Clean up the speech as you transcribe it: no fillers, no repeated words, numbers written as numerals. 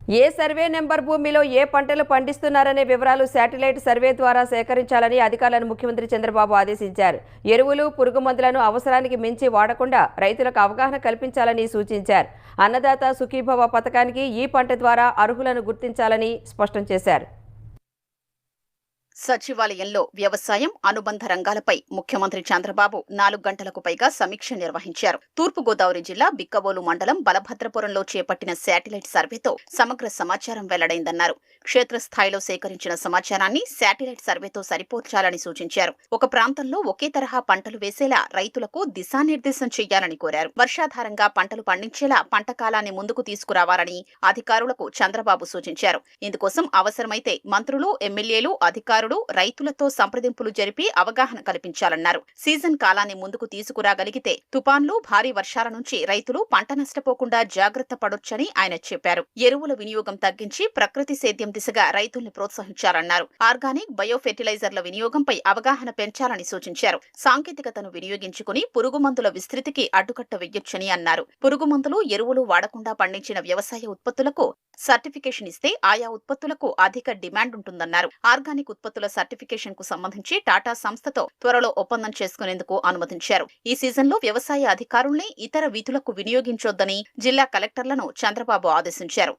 ఏ survey number భూమిలో ఏ పంటలు పండిస్తున్నారనే వివరాలు శాటిలైట్ సర్వే ద్వారా సేకరించాలని అధికారులను ముఖ్యమంత్రి చంద్రబాబు ఆదేశించారు. ఎరువులు, పురుగుమందులను అవసరానికి మించి వాడకుండా రైతులకు అవగాహన కల్పించాలని సూచించారు. అన్నదాత సుఖీభవ పథకానికి ఈ పంట ద్వారా అర్హులను గుర్తించాలని స్పష్టం చేశారు. సచివాలయంలో వ్యవసాయం, అనుబంధ రంగాలపై ముఖ్యమంత్రి చంద్రబాబు 4 గంటలకు పైగా సమీక్ష నిర్వహించారు. తూర్పుగోదావరి జిల్లా బిక్కవోలు మండలం బలభద్రపురంలో చేపట్టిన శాటిలైట్ సర్వేతో సమగ్ర సమాచారం వెల్లడైందన్నారు. క్షేత్రస్థాయిలో సేకరించిన సమాచారాన్ని శాటిలైట్ సర్వేతో సరిపోల్చాలని సూచించారు. ఒక ప్రాంతంలో ఒకే తరహా పంటలు వేసేలా రైతులకు దిశానిర్దేశం చేయాలని కోరారు. వర్షాధారంగా పంటలు పండించేలా పంట కాలాన్ని ముందుకు తీసుకురావాలని అధికారులకు చంద్రబాబు సూచించారు. ఇందుకోసం అవసరమైతే మంత్రులు, ఎమ్మెల్యేలు, అధికారులు రైతులతో సంప్రదింపులు జరిపి అవగాహన కల్పించాలన్నారు. సీజన్ కాలాన్ని ముందుకు తీసుకురాగలిగితే తుపాన్లు, భారీ వర్షాల నుంచి రైతులు పంట నష్టపోకుండా జాగ్రత్త పడొచ్చని ఆయన చెప్పారు. ఎరువుల వినియోగం తగ్గించి ప్రకృతి సేద్యం దిశగా రైతుల్ని ప్రోత్సహించాలన్నారు. ఆర్గానిక్, బయో ఫెర్టిలైజర్ల వినియోగంపై అవగాహన పెంచాలని సూచించారు. సాంకేతికతను వినియోగించుకుని పురుగుమందుల విస్తృతికి అడ్డుకట్ట వెయ్యొచ్చని అన్నారు. పురుగుమందులు, ఎరువులు వాడకుండా పండించిన వ్యవసాయ ఉత్పత్తులకు సర్టిఫికేషన్ ఇస్తే ఆయా ఉత్పత్తులకు అధిక డిమాండ్ ఉంటుందన్నారు. ఆర్గానిక్ ఉత్పత్తుల సర్టిఫికేషన్ కు సంబంధించి టాటా సంస్థతో త్వరలో ఒప్పందం చేసుకునేందుకు అనుమతించారు. ఈ సీజన్లో వ్యవసాయ అధికారుల్ని ఇతర విధులకు వినియోగించొద్దని జిల్లా కలెక్టర్లను చంద్రబాబు ఆదేశించారు.